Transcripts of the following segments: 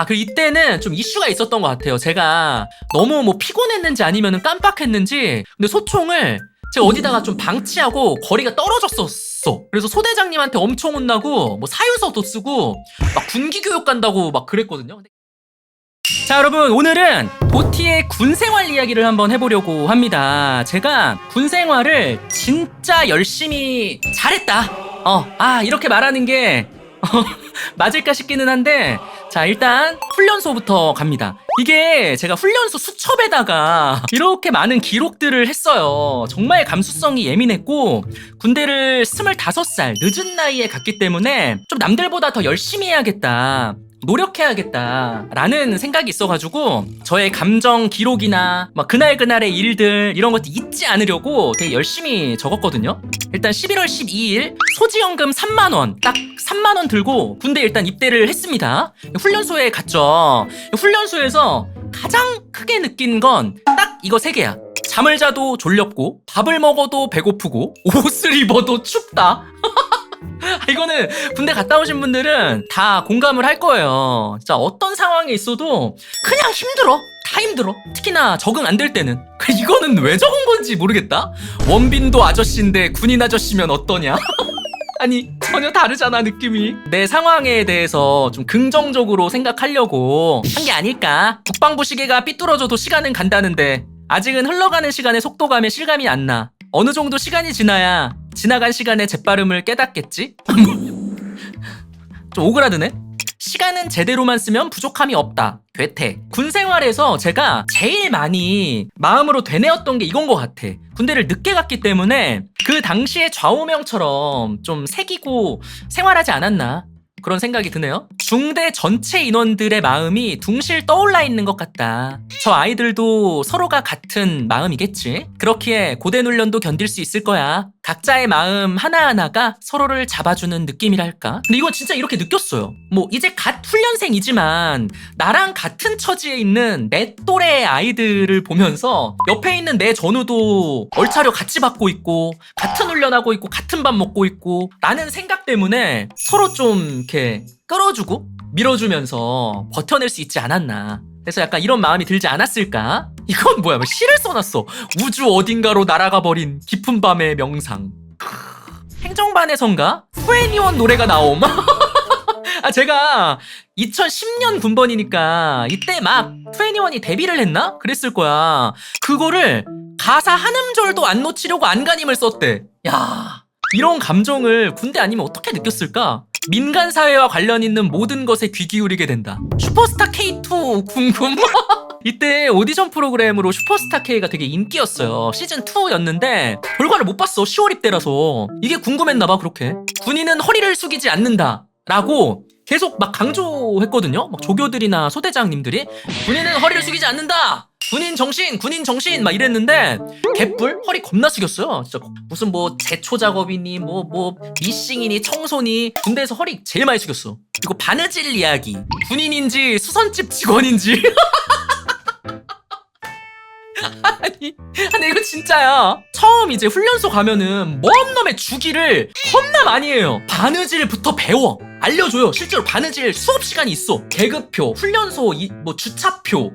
그리고 이때는 좀 이슈가 있었던 것 같아요. 제가 너무 뭐 피곤했는지 아니면 깜빡했는지 근데 소총을 제가 어디다가 좀 방치하고 거리가 떨어졌었어. 그래서 소대장님한테 엄청 혼나고 뭐 사유서도 쓰고 막 군기교육 간다고 막 그랬거든요. 자, 여러분, 오늘은 도티의 군생활 이야기를 한번 해보려고 합니다. 제가 군생활을 진짜 열심히 잘했다. 이렇게 말하는 게 맞을까 싶기는 한데, 자, 일단 훈련소부터 갑니다. 이게 제가 훈련소 수첩에다가 이렇게 많은 기록들을 했어요. 정말 감수성이 예민했고 군대를 25살 늦은 나이에 갔기 때문에 좀 남들보다 더 열심히 해야겠다, 노력해야겠다 라는 생각이 있어가지고 저의 감정 기록이나 막 그날그날의 일들 이런 것들 잊지 않으려고 되게 열심히 적었거든요. 일단 11월 12일 소지연금 3만원, 딱 3만원 들고 군대 일단 입대를 했습니다. 훈련소에 갔죠. 훈련소에서 가장 크게 느낀 건 딱 이거 3개야. 잠을 자도 졸렵고, 밥을 먹어도 배고프고, 옷을 입어도 춥다. 이거는 군대 갔다 오신 분들은 다 공감을 할 거예요. 진짜 어떤 상황에 있어도 그냥 힘들어. 다 힘들어. 특히나 적응 안 될 때는. 이거는 왜 적은 건지 모르겠다. 원빈도 아저씨인데 군인 아저씨면 어떠냐? 아니, 전혀 다르잖아, 느낌이. 내 상황에 대해서 좀 긍정적으로 생각하려고 한 게 아닐까. 국방부 시계가 삐뚤어져도 시간은 간다는데 아직은 흘러가는 시간의 속도감에 실감이 안 나. 어느 정도 시간이 지나야 지나간 시간의 재빠름을 깨닫겠지? 좀 오그라드네? 시간은 제대로만 쓰면 부족함이 없다. 괴테. 군 생활에서 제가 제일 많이 마음으로 되뇌었던 게 이건 것 같아. 군대를 늦게 갔기 때문에 그 당시의 좌우명처럼 좀 새기고 생활하지 않았나, 그런 생각이 드네요. 중대 전체 인원들의 마음이 둥실 떠올라 있는 것 같다. 저 아이들도 서로가 같은 마음이겠지. 그렇기에 고된 훈련도 견딜 수 있을 거야. 각자의 마음 하나하나가 서로를 잡아주는 느낌이랄까. 근데 이건 진짜 이렇게 느꼈어요. 뭐 이제 갓 훈련생이지만 나랑 같은 처지에 있는 내 또래의 아이들을 보면서 옆에 있는 내 전우도 얼차려 같이 받고 있고 같은 훈련하고 있고 같은 밥 먹고 있고 라는 생각 때문에 서로 좀 이렇게 끌어주고 밀어주면서 버텨낼 수 있지 않았나. 그래서 약간 이런 마음이 들지 않았을까? 이건 뭐야, 뭐 시를 써놨어. 우주 어딘가로 날아가 버린 깊은 밤의 명상. 행정반에선가 후애니원 노래가 나옴. 제가 2010년 군번이니까 이때 막 투애니원이 데뷔를 했나? 그랬을 거야. 그거를 가사 한 음절도 안 놓치려고 안간힘을 썼대. 야, 이런 감정을 군대 아니면 어떻게 느꼈을까? 민간사회와 관련 있는 모든 것에 귀 기울이게 된다. 슈퍼스타 K2 궁금? 이때 오디션 프로그램으로 슈퍼스타 K가 되게 인기였어요. 시즌2였는데 결과를 못 봤어. 10월 입대라서. 이게 궁금했나봐. 그렇게 군인은 허리를 숙이지 않는다 라고 계속 막 강조했거든요. 막 조교들이나 소대장님들이 군인은 허리를 숙이지 않는다, 군인 정신 막 이랬는데 개뿔 허리 겁나 숙였어요. 진짜 무슨 뭐 제초 작업이니 뭐 미싱이니 청소니 군대에서 허리 제일 많이 숙였어. 그리고 바느질 이야기, 군인인지 수선집 직원인지. 아니 이거 진짜야. 처음 이제 훈련소 가면은 먼 놈의 주기를 겁나 많이 해요. 바느질부터 배워, 알려줘요. 실제로 바느질 수업 시간이 있어. 계급표, 훈련소 뭐 주차표,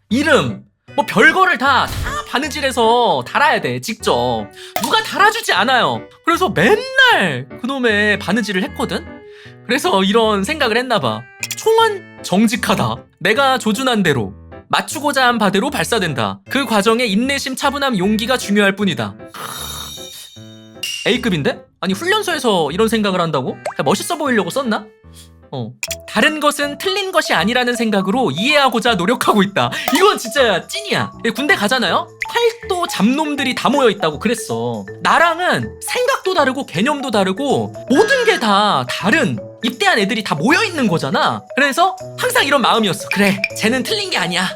이름, 뭐 별거를 다 바느질해서 달아야 돼. 직접 누가 달아주지 않아요. 그래서 맨날 그놈의 바느질을 했거든. 그래서 이런 생각을 했나봐. 총은 정직하다. 내가 조준한 대로 맞추고자 한 바대로 발사된다. 그 과정에 인내심, 차분함, 용기가 중요할 뿐이다. A급인데? 아니 훈련소에서 이런 생각을 한다고? 멋있어 보이려고 썼나? 다른 것은 틀린 것이 아니라는 생각으로 이해하고자 노력하고 있다. 이건 진짜 찐이야. 군대 가잖아요? 팔도 잡놈들이 다 모여있다고 그랬어. 나랑은 생각도 다르고 개념도 다르고 모든 게 다 다른 입대한 애들이 다 모여있는 거잖아. 그래서 항상 이런 마음이었어. 그래, 쟤는 틀린 게 아니야.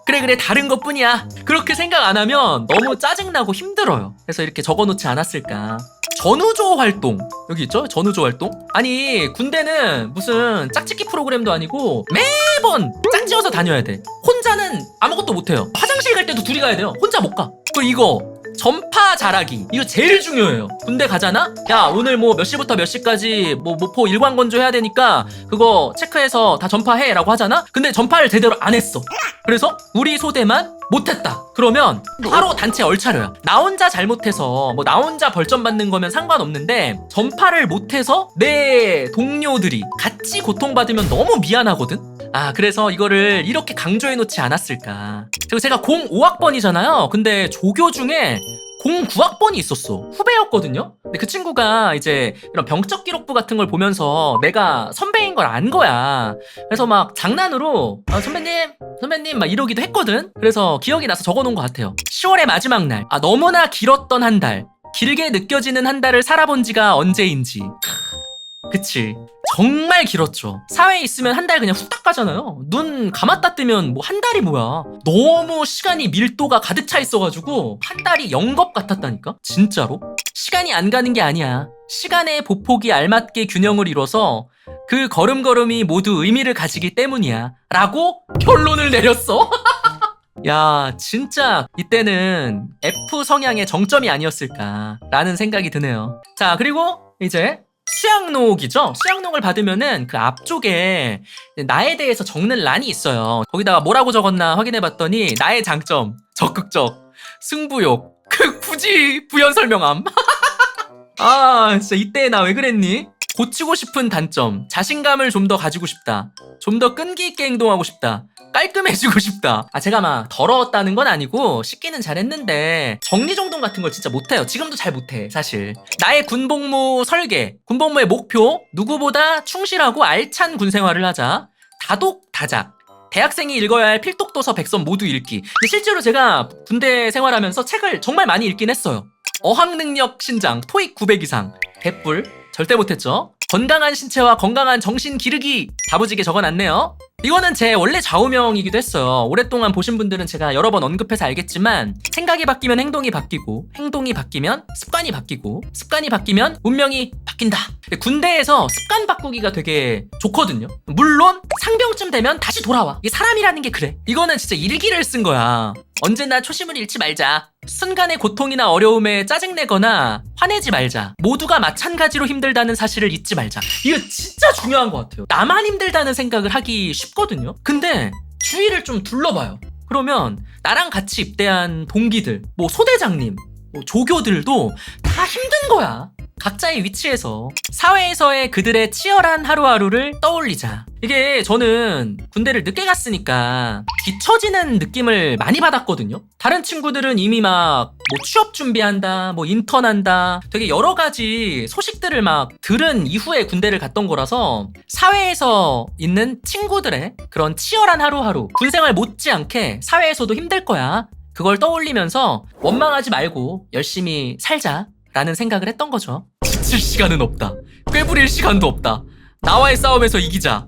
그래 다른 것뿐이야. 그렇게 생각 안 하면 너무 짜증나고 힘들어요. 그래서 이렇게 적어놓지 않았을까. 전우조 활동, 여기 있죠? 전우조 활동. 아니 군대는 무슨 짝짓기 프로그램도 아니고 매번 짝지어서 다녀야 돼. 혼자는 아무것도 못해요. 화장실 갈 때도 둘이 가야 돼요. 혼자 못 가. 그리고 이거 전파 잘하기 이거 제일 중요해요. 군대 가잖아? 야 오늘 뭐 몇 시부터 몇 시까지 뭐 모포 일광건조 해야 되니까 그거 체크해서 다 전파해 라고 하잖아? 근데 전파를 제대로 안 했어. 그래서 우리 소대만 못했다. 그러면 바로 단체 얼차려야. 나 혼자 잘못해서 뭐 나 혼자 벌점 받는 거면 상관없는데 전파를 못해서 내 동료들이 같이 고통받으면 너무 미안하거든? 아 그래서 이거를 이렇게 강조해놓지 않았을까. 그리고 제가 05학번이잖아요. 근데 조교 중에 09학번이 있었어. 후배였거든요. 근데 그 친구가 이제 이런 병적 기록부 같은 걸 보면서 내가 선배인 걸 안 거야. 그래서 막 장난으로 선배님 막 이러기도 했거든. 그래서 기억이 나서 적어놓은 것 같아요. 10월의 마지막 날. 아 너무나 길었던 한 달. 길게 느껴지는 한 달을 살아본 지가 언제인지. 그치. 정말 길었죠. 사회에 있으면 한 달 그냥 후딱 가잖아요. 눈 감았다 뜨면 뭐 한 달이 뭐야. 너무 시간이 밀도가 가득 차 있어가지고 한 달이 영겁 같았다니까? 진짜로? 시간이 안 가는 게 아니야. 시간의 보폭이 알맞게 균형을 이뤄서 그 걸음걸음이 모두 의미를 가지기 때문이야. 라고 결론을 내렸어. 야 진짜 이때는 F 성향의 정점이 아니었을까 라는 생각이 드네요. 자 그리고 이제 수양록이죠. 수양록을 받으면은 그 앞쪽에 나에 대해서 적는 란이 있어요. 거기다가 뭐라고 적었나 확인해봤더니 나의 장점, 적극적, 승부욕, 굳이 부연 설명함. 아 진짜 이때 나 왜 그랬니? 고치고 싶은 단점, 자신감을 좀 더 가지고 싶다. 좀 더 끈기 있게 행동하고 싶다. 깔끔해지고 싶다. 아 제가 막 더러웠다는 건 아니고 씻기는 잘했는데 정리정돈 같은 걸 진짜 못해요. 지금도 잘 못해 사실. 나의 군복무 설계, 군복무의 목표, 누구보다 충실하고 알찬 군생활을 하자. 다독다작, 대학생이 읽어야 할 필독도서 100선 모두 읽기. 근데 실제로 제가 군대 생활하면서 책을 정말 많이 읽긴 했어요. 어학능력 신장, 토익 900 이상, 대뿔 절대 못했죠. 건강한 신체와 건강한 정신 기르기 다부지게 적어놨네요. 이거는 제 원래 좌우명이기도 했어요. 오랫동안 보신 분들은 제가 여러 번 언급해서 알겠지만 생각이 바뀌면 행동이 바뀌고 행동이 바뀌면 습관이 바뀌고 습관이 바뀌면 운명이 바뀐다. 군대에서 습관 바꾸기가 되게 좋거든요. 물론 상병쯤 되면 다시 돌아와. 이게 사람이라는 게 그래. 이거는 진짜 일기를 쓴 거야. 언제나 초심을 잃지 말자. 순간의 고통이나 어려움에 짜증내거나 화내지 말자. 모두가 마찬가지로 힘들다는 사실을 잊지 말자. 이거 진짜 중요한 것 같아요. 나만 힘들다는 생각을 하기 쉽거든요. 근데 주위를 좀 둘러봐요. 그러면 나랑 같이 입대한 동기들, 뭐 소대장님, 뭐 조교들도 다 힘든 거야. 각자의 위치에서. 사회에서의 그들의 치열한 하루하루를 떠올리자. 이게 저는 군대를 늦게 갔으니까 뒤처지는 느낌을 많이 받았거든요. 다른 친구들은 이미 막 뭐 취업 준비한다, 뭐 인턴한다, 되게 여러 가지 소식들을 막 들은 이후에 군대를 갔던 거라서 사회에서 있는 친구들의 그런 치열한 하루하루, 군생활 못지않게 사회에서도 힘들 거야. 그걸 떠올리면서 원망하지 말고 열심히 살자 라는 생각을 했던 거죠. 지칠 시간은 없다. 꾀부릴 시간도 없다. 나와의 싸움에서 이기자.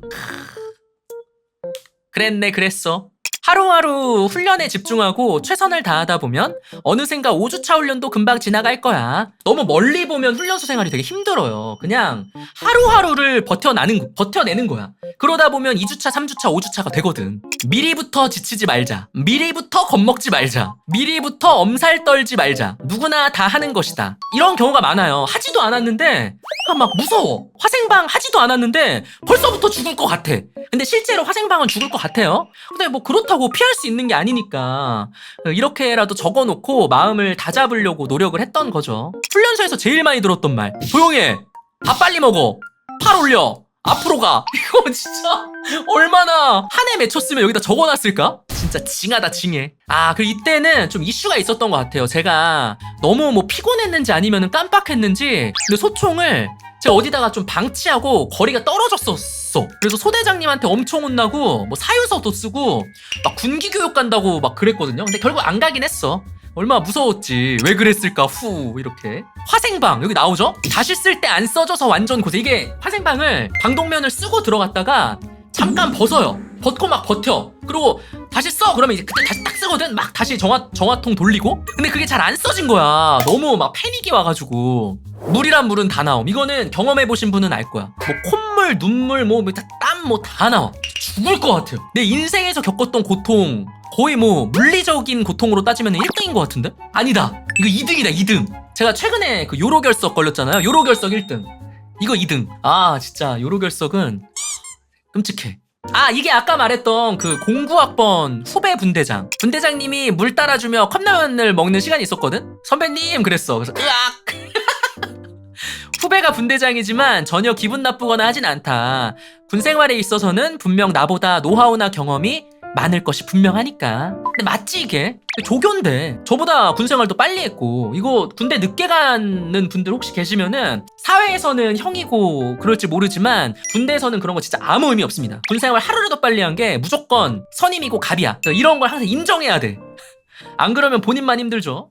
그랬네 그랬어. 하루하루 훈련에 집중하고 최선을 다하다 보면 어느샌가 5주차 훈련도 금방 지나갈 거야. 너무 멀리 보면 훈련소 생활이 되게 힘들어요. 그냥 하루하루를 버텨내는 거야. 그러다 보면 2주차, 3주차, 5주차가 되거든. 미리부터 지치지 말자. 미리부터 겁먹지 말자. 미리부터 엄살 떨지 말자. 누구나 다 하는 것이다. 이런 경우가 많아요. 하지도 않았는데 막 무서워. 화생방 하지도 않았는데 벌써부터 죽을 것 같아. 근데 실제로 화생방은 죽을 것 같아요. 근데 뭐 그렇다고 피할 수 있는 게 아니니까 이렇게라도 적어놓고 마음을 다잡으려고 노력을 했던 거죠. 훈련소에서 제일 많이 들었던 말, 조용해, 밥 빨리 먹어, 팔 올려, 앞으로 가. 이거 진짜 얼마나 한 해 맺혔으면 여기다 적어놨을까? 진짜 징하다 징해. 아 그리고 이때는 좀 이슈가 있었던 것 같아요. 제가 너무 뭐 피곤했는지 아니면 깜빡했는지 근데 소총을 제가 어디다가 좀 방치하고 거리가 떨어졌었어. 그래서 소대장님한테 엄청 혼나고 뭐 사유서도 쓰고 막 군기교육 간다고 막 그랬거든요. 근데 결국 안 가긴 했어. 얼마나 무서웠지. 왜 그랬을까 후 이렇게. 화생방 여기 나오죠? 다시 쓸 때 안 써져서 완전 고생. 이게 화생방을 방독면을 쓰고 들어갔다가 잠깐 벗어요. 벗고 막 버텨. 그리고 다시 써. 그러면 이제 그때 다시 딱 쓰거든. 막 다시 정화통 돌리고. 근데 그게 잘 안 써진 거야. 너무 막 패닉이 와가지고. 물이란 물은 다 나옴. 이거는 경험해보신 분은 알 거야. 뭐 콧물, 눈물, 뭐 땀 뭐 다 나와. 죽을 것 같아요. 내 인생에서 겪었던 고통 거의 뭐 물리적인 고통으로 따지면 1등인 것 같은데? 아니다. 이거 2등이다 2등. 제가 최근에 그 요로결석 걸렸잖아요. 요로결석 1등. 이거 2등. 아 진짜 요로결석은 끔찍해. 아 이게 아까 말했던 그 09학번 후배 분대장. 분대장님이 물 따라주며 컵라면을 먹는 시간이 있었거든? 선배님 그랬어. 그래서 으악. 후배가 분대장이지만 전혀 기분 나쁘거나 하진 않다. 군 생활에 있어서는 분명 나보다 노하우나 경험이 많을 것이 분명하니까. 근데 맞지 이게? 조교인데 저보다 군 생활도 빨리 했고 이거 군대 늦게 가는 분들 혹시 계시면은 사회에서는 형이고 그럴지 모르지만 군대에서는 그런 거 진짜 아무 의미 없습니다. 군 생활 하루라도 빨리 한 게 무조건 선임이고 갑이야. 이런 걸 항상 인정해야 돼. 안 그러면 본인만 힘들죠.